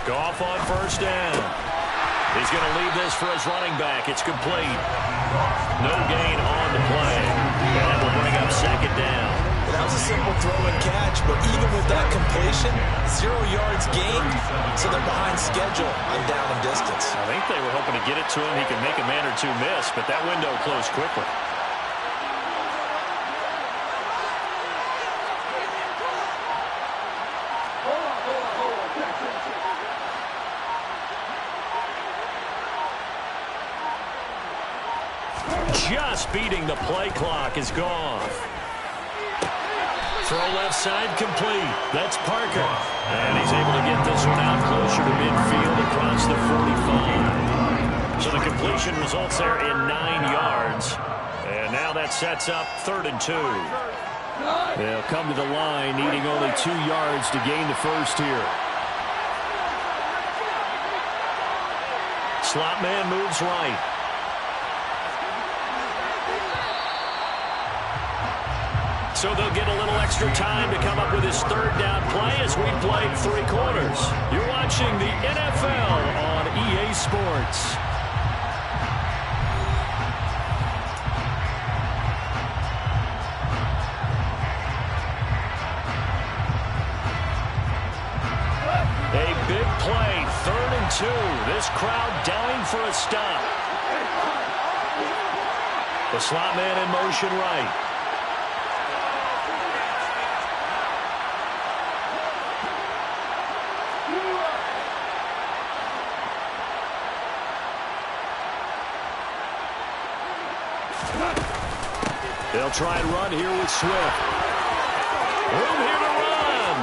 Goff on first down. He's going to leave this for his running back. It's complete. No gain on the play. And that will bring up second down. That was a simple throw and catch, but even with that completion, 0 yards gained, so they're behind schedule on down and distance. I think they were hoping to get it to him. He could make a man or two miss, but that window closed quickly. Just beating the play clock is gone. Throw left side complete. That's Parker. And he's able to get this one out closer to midfield across the 45. So the completion results there in 9 yards. And now that sets up 3rd and 2. They'll come to the line needing only 2 yards to gain the first here. Slot man moves right. So they'll get a little extra time to come up with his 3rd down play as we played 3 quarters. You're watching the NFL on EA Sports. A big play, 3rd and 2. This crowd dying for a stop. The slot man in motion right. They'll try and run here with Swift. Room here to run.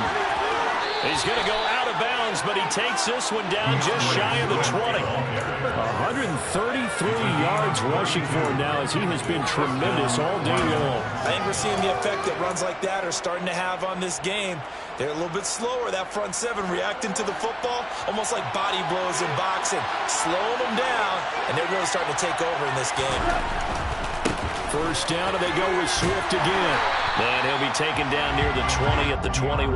He's going to go out of bounds, but he takes this one down just shy of the 20. 133 yards rushing for him now as he has been tremendous all day long. I think we're seeing the effect that runs like that are starting to have on this game. They're a little bit slower, that front seven, reacting to the football, almost like body blows in boxing, slowing them down, and they're really starting to take over in this game. First down, and they go with Swift again. And he'll be taken down near the 20 at the 21.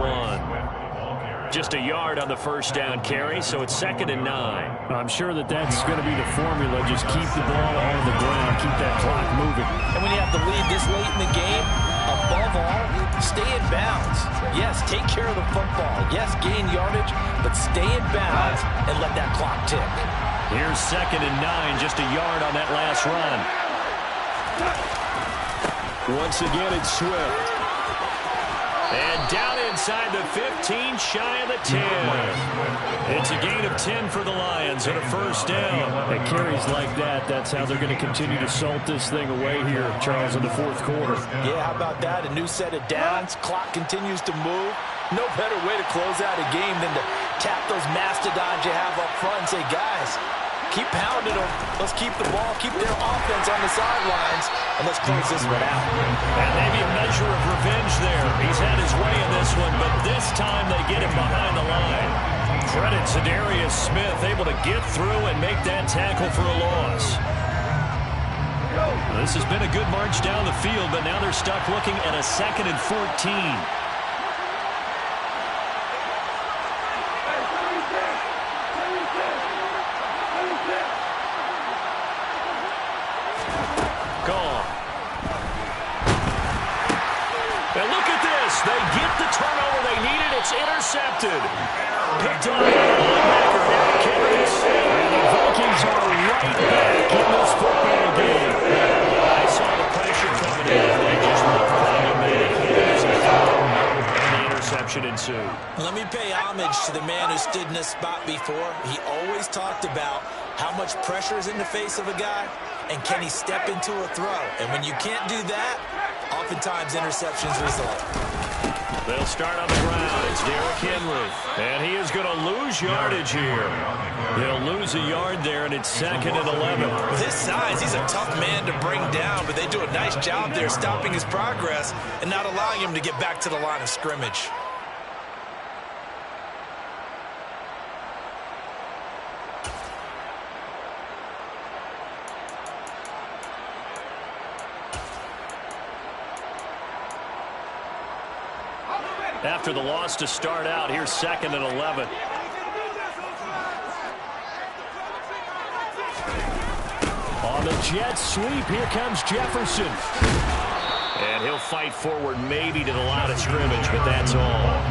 Just a yard on the first down carry, so it's 2nd and 9. I'm sure that's going to be the formula. Just keep the ball on the ground, keep that clock moving. And when you have the lead this late in the game, above all, stay in bounds. Yes, take care of the football. Yes, gain yardage, but stay in bounds and let that clock tick. Here's 2nd and 9, just a yard on that last run. Once again, it's Swift. And down inside the 15, shy of the 10. It's a gain of 10 for the Lions and a first down. At carries like that, that's how they're going to continue to salt this thing away here, Charles, in the 4th quarter. Yeah, how about that? A new set of downs. Clock continues to move. No better way to close out a game than to tap those mastodons you have up front and say, guys, Keep pounding them. Let's keep the ball, keep their offense on the sidelines, and let's close this one out. And maybe a measure of revenge there. He's had his way in this one, but this time they get him behind the line. Credit to Darius Smith, able to get through and make that tackle for a loss. This has been a good march down the field, but now they're stuck looking at a 2nd and 14. And look at this. They get the turnover they needed. It's intercepted. Picked on by linebacker Derrick Henry. And the Vikings are right back in this football game. I saw the pressure coming in. They just looked automatic. And the interception ensued. Let me pay homage to the man who stood in this spot before. He always talked about how much pressure is in the face of a guy, and can he step into a throw. And when you can't do that, oftentimes interceptions result. They'll start on the ground. It's Derrick Henry. And he is going to lose yardage here. He'll lose a yard there, and it's 2nd and 11. With his size, he's a tough man to bring down, but they do a nice job there stopping his progress and not allowing him to get back to the line of scrimmage. After the loss to start out, here's 2nd and 11. On the jet sweep, here comes Jefferson. And he'll fight forward maybe to the line of scrimmage, but that's all.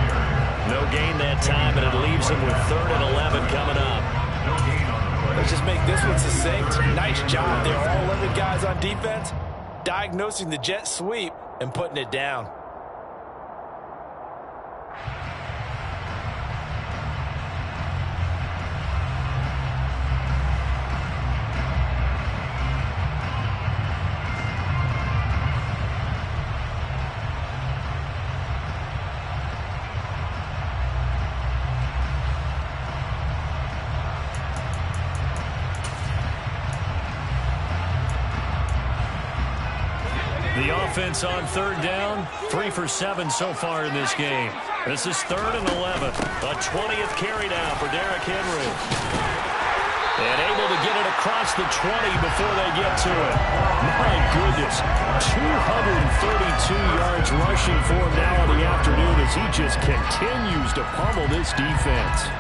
No gain that time, and it leaves him with 3rd and 11 coming up. Let's just make this one succinct. Nice job there, all 11 guys on defense, diagnosing the jet sweep and putting it down. The offense on 3rd down, 3 for 7 so far in this game. This is 3rd and 11. A 20th carry now for Derrick Henry. And able to get it across the 20 before they get to it. My goodness, 232 yards rushing for him now in the afternoon as he just continues to pummel this defense.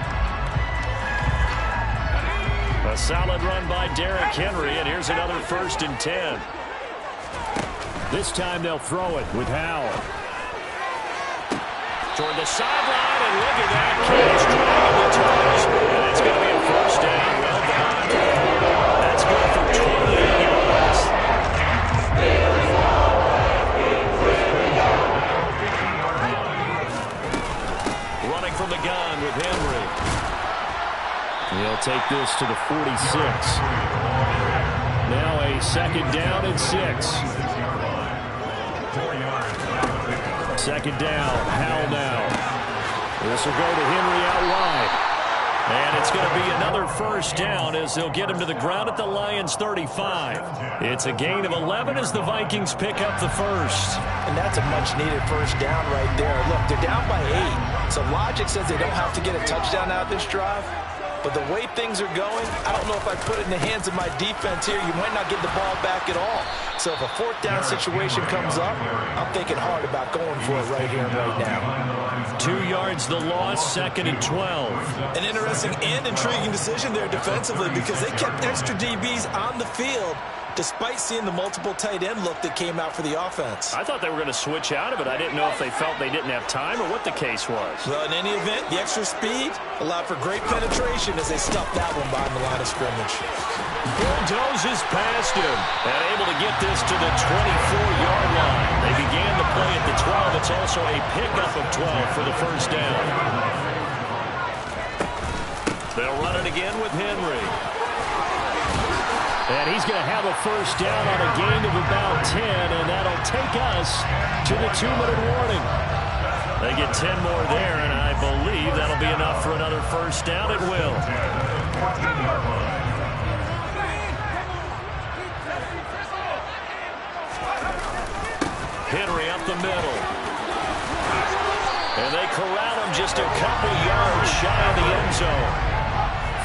A solid run by Derrick Henry, and here's another 1st and 10. This time they'll throw it with Howell. Toward the sideline, and look at that catch, dragging the toes. And it's going to be a 1st down. Well done. That's good for 28 yards. Running from the gun with Henry. He'll take this to the 46. Now a 2nd down and 6. 2nd down, Howell now. This will go to Henry out wide. And it's going to be another 1st down as they'll get him to the ground at the Lions' 35. It's a gain of 11 as the Vikings pick up the 1st. And that's a much-needed 1st down right there. Look, they're down by 8, so logic says they don't have to get a touchdown out of this drive. But the way things are going, I don't know if I put it in the hands of my defense here. You might not get the ball back at all. So if a 4th down situation comes up, I'm thinking hard about going for it right here and right now. 2 yards the loss, 2nd and 12. An interesting and intriguing decision there defensively because they kept extra DBs on the field despite seeing the multiple tight end look that came out for the offense. I thought they were going to switch out of it. I didn't know if they felt they didn't have time or what the case was. Well, in any event, the extra speed allowed for great penetration as they stuffed that one behind the line of scrimmage. Bulldozes past him and able to get this to the 24-yard line. They began the play at the 12. It's also a pickup of 12 for the 1st down. They'll run it again with Henry. And he's going to have a 1st down on a gain of about 10, and that'll take us to the 2-minute warning. They get 10 more there, and I believe that'll be enough for another 1st down. It will. just a couple yards shy of the end zone.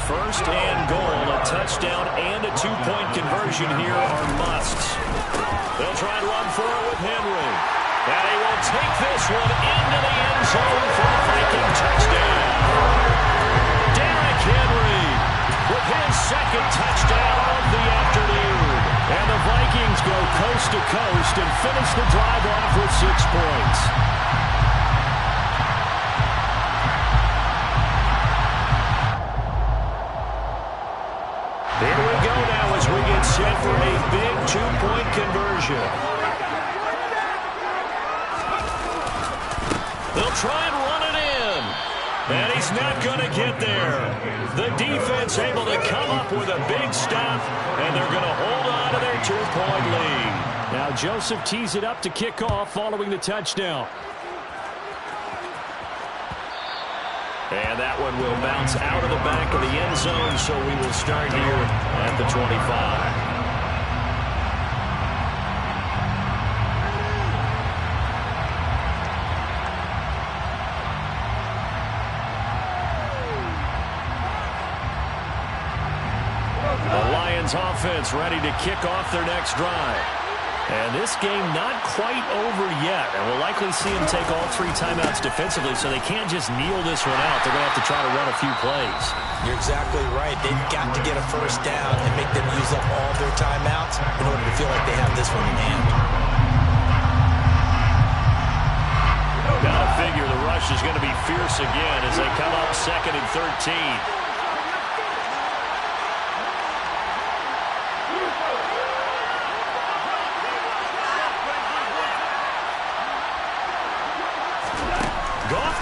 First and goal, a touchdown and a two-point conversion here are musts. They'll try and run for it with Henry. And he will take this one into the end zone for a Viking touchdown. Derrick Henry with his second touchdown of the afternoon. And the Vikings go coast to coast and finish the drive off with 6 points. Here we go now as we get set for a big two-point conversion. They'll try and run it in. And he's not going to get there. The defense able to come up with a big stop, and they're going to hold on to their 2-point lead. Now Joseph tees it up to kick off following the touchdown. And that one will bounce out of the back of the end zone, so we will start here at the 25. Offense ready to kick off their next drive. And this game not quite over yet. And we'll likely see them take all 3 timeouts defensively, so they can't just kneel this one out. They're going to have to try to run a few plays. You're exactly right. They've got to get a first down and make them use up all their timeouts in order to feel like they have this one in hand. Gotta figure the rush is going to be fierce again as they come up 2nd and 13.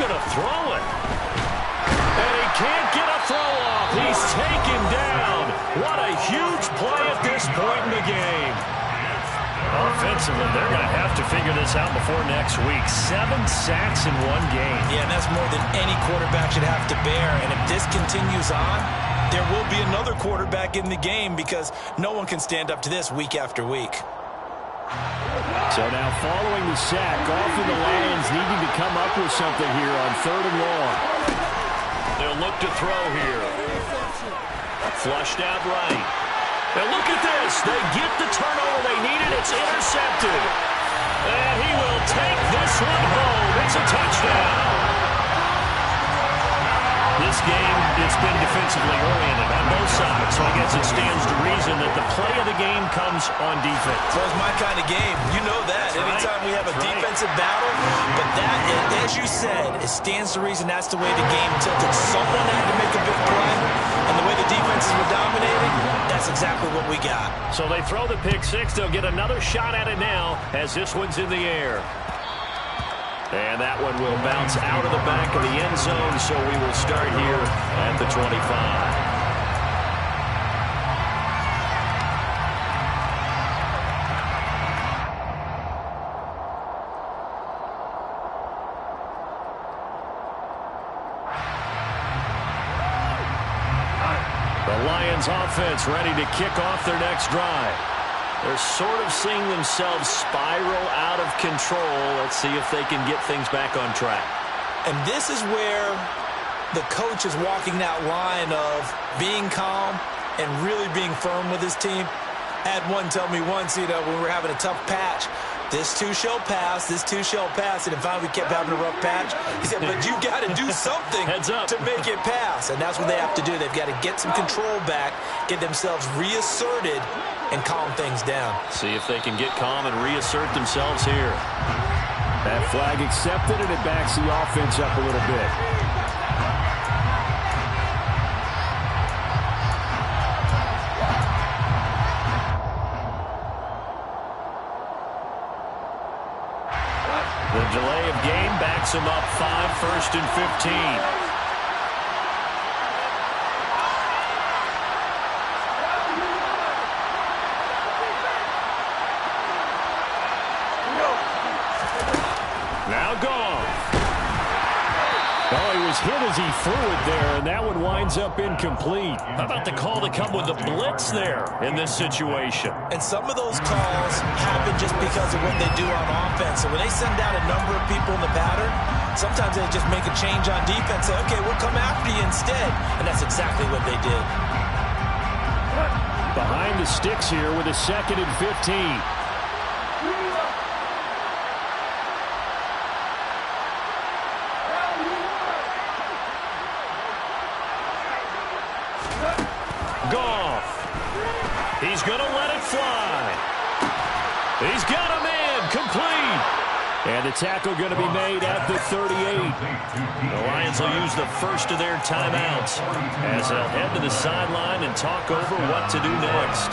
Going to throw it. And he can't get a throw off. He's taken down. What a huge play at this point in the game. Offensively, they're going to have to figure this out before next week. 7 sacks in 1 game. Yeah, and that's more than any quarterback should have to bear. And if this continues on, there will be another quarterback in the game because no one can stand up to this week after week. So now following the sack, often the Lions needing to come up with something here on 3rd and long. They'll look to throw here. Flushed out right. And look at this. They get the turnover they needed. It's intercepted. And he will take this one home. It's a touchdown. This game, it's been defensively oriented on both sides, so I guess it stands to reason that the play of the game comes on defense. So it's my kind of game. You know that. Anytime we have a defensive battle, but that, as you said, it stands to reason that's the way the game tilted. Someone had to make a big play, and the way the defenses were dominating, that's exactly what we got. So they throw the pick 6. They'll get another shot at it now as this one's in the air. And that one will bounce out of the back of the end zone, so we will start here at the 25. The Lions offense ready to kick off their next drive. They're sort of seeing themselves spiral out of control. Let's see if they can get things back on track. And this is where the coach is walking that line of being calm and really being firm with his team. I had one tell me once, when we were having a tough patch, this too shall pass, this too shall pass. And finally we kept having a rough patch. He said, but you got to do something to make it pass. And that's what they have to do. They've got to get some control back, get themselves reasserted, and calm things down. See if they can get calm and reassert themselves here. That flag accepted, and it backs the offense up a little bit. The delay of game backs them up 5, 1st and 15. Hit as he threw it there, and that one winds up incomplete. How about the call to come with the blitz there in this situation? And some of those calls happen just because of what they do on offense. So when they send out a number of people in the pattern, Sometimes they just make a change on defense. Say, okay, we'll come after you instead. And that's exactly what they did. Behind the sticks here with a 2nd and 15. Goff. He's going to let it fly. He's got him in. Complete. And the tackle going to be made at the 38. The Lions will use the first of their timeouts as they'll head to the sideline and talk over what to do next.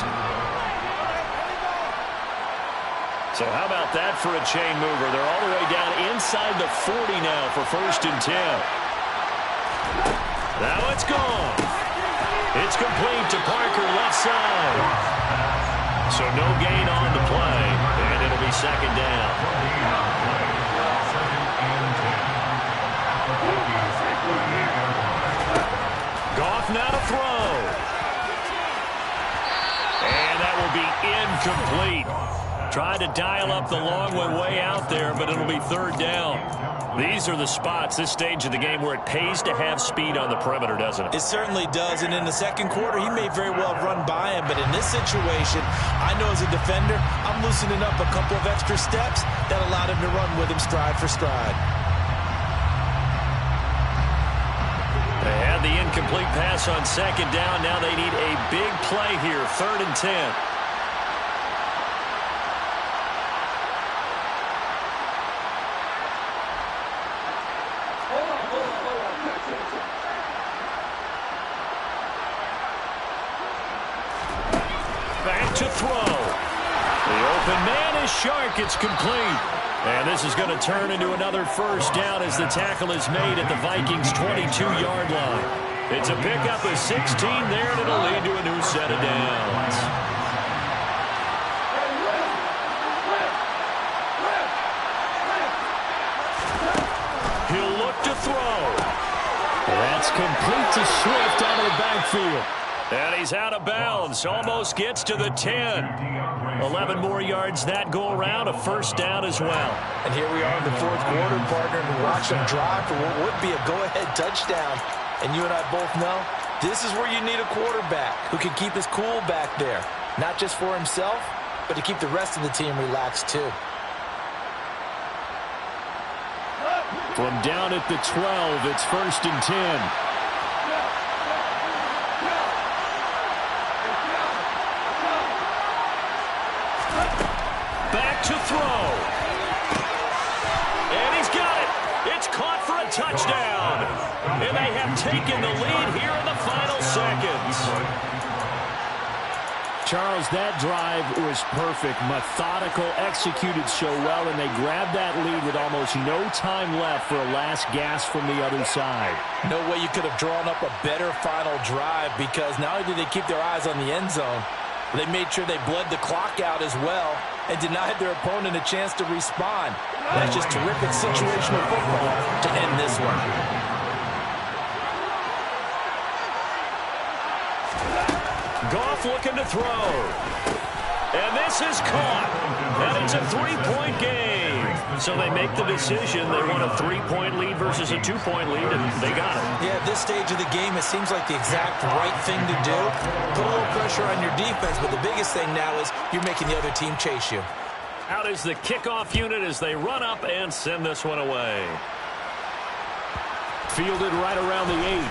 So how about that for a chain mover? They're all the way down inside the 40 now for 1st and 10. Now it's gone. It's complete to Parker, left side. So no gain on the play, and it'll be 2nd down. Goff now to throw. And that will be incomplete. Tried to dial up the long one way out there, but it'll be 3rd down. These are the spots, this stage of the game, where it pays to have speed on the perimeter, doesn't it? It certainly does, and in the 2nd quarter, he may very well have run by him, but in this situation, I know as a defender, I'm loosening up a couple of extra steps that allowed him to run with him stride for stride. They had the incomplete pass on 2nd down. Now they need a big play here, 3rd and 10. Back to throw. The open man is Shark. It's complete. And this is going to turn into another 1st down as the tackle is made at the Vikings' 22-yard line. It's a pickup of 16 there, and it'll lead to a new set of downs. He'll look to throw. That's complete to Swift out of the backfield. And he's out of bounds. Almost gets to the 10. 11 more yards that go around. A 1st down as well. And here we are in the 4th quarter, partner, and watch them drive for what would be a go-ahead touchdown. And you and I both know this is where you need a quarterback who can keep his cool back there. Not just for himself, but to keep the rest of the team relaxed too. From down at the 12, it's 1st and 10. Back to throw. And he's got it. It's caught for a touchdown. And they have taken the lead here in the final seconds. Charles, that drive was perfect. Methodical, executed so well, and they grabbed that lead with almost no time left for a last gasp from the other side. No way you could have drawn up a better final drive, because not only did they keep their eyes on the end zone, they made sure they bled the clock out as well and denied their opponent a chance to respond. That's just terrific situational football to end this one. Goff looking to throw. And this is caught. And it's a 3-point game. So they make the decision. They want a 3-point lead versus a 2-point lead, and they got it. Yeah, at this stage of the game, it seems like the exact right thing to do. Put a little pressure on your defense, but the biggest thing now is you're making the other team chase you. Out is the kickoff unit as they run up and send this one away. Fielded right around the 8.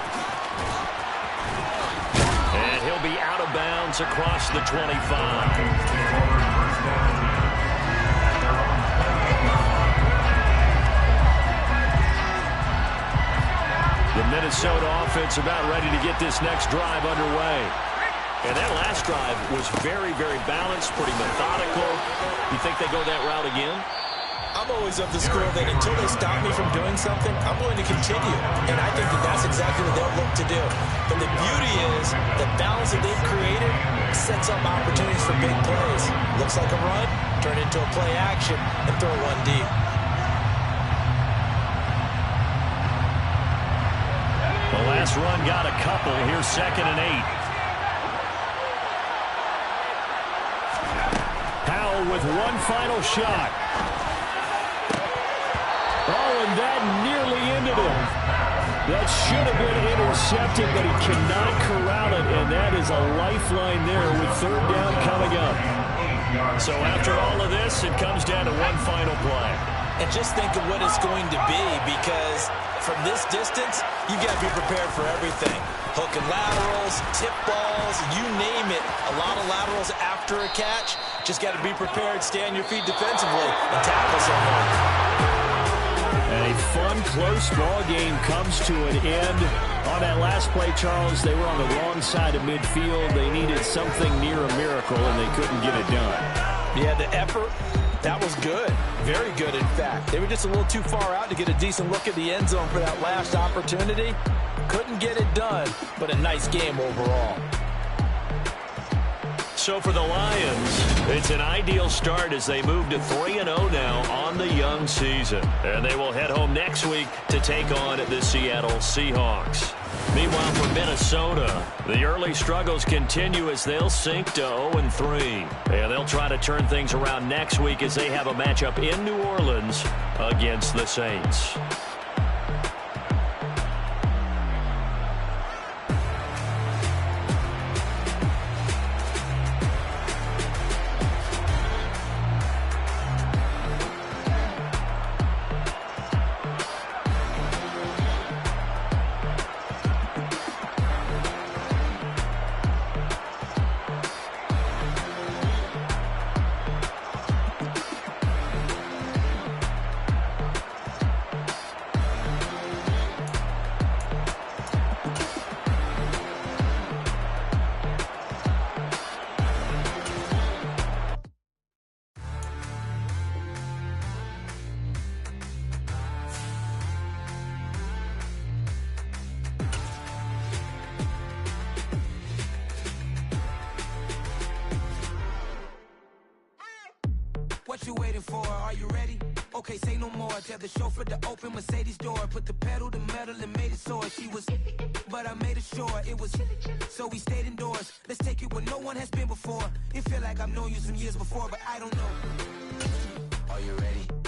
And he'll be out of bounds across the 25. The Minnesota offense about ready to get this next drive underway. And that last drive was very, very balanced, pretty methodical. You think they go that route again? I'm always of the school that until they stop me from doing something, I'm going to continue. And I think that that's exactly what they'll look to do. But the beauty is the balance that they've created sets up opportunities for big plays. Looks like a run, turn into a play action, and throw one deep. The last run got a couple. Here's 2nd and 8. With one final shot. Oh, and that nearly ended him. That should have been intercepted, but he cannot corral it, and that is a lifeline there with third down coming up. So after all of this, it comes down to one final play. And just think of what it's going to be, because from this distance, you've got to be prepared for everything. Hook and laterals, tip balls, you name it. A lot of laterals after a catch. Just got to be prepared, stay on your feet defensively, and tackle someone. A fun, close ball game comes to an end. On that last play, Charles, they were on the wrong side of midfield. They needed something near a miracle, and they couldn't get it done. Yeah, the effort, that was good. Very good, in fact. They were just a little too far out to get a decent look at the end zone for that last opportunity. Couldn't get it done, but a nice game overall. So for the Lions, it's an ideal start as they move to 3-0 now on the young season. And they will head home next week to take on the Seattle Seahawks. Meanwhile, for Minnesota, the early struggles continue as they'll sink to 0-3. And they'll try to turn things around next week as they have a matchup in New Orleans against the Saints. What you waiting for? Are you ready? Okay, say no more. Tell the chauffeur to open Mercedes door. Put the pedal to metal and made it soar. She was, but I made it sure it was. So we stayed indoors. Let's take it where no one has been before. It feel like I've known you some years before, but I don't know. Are you ready?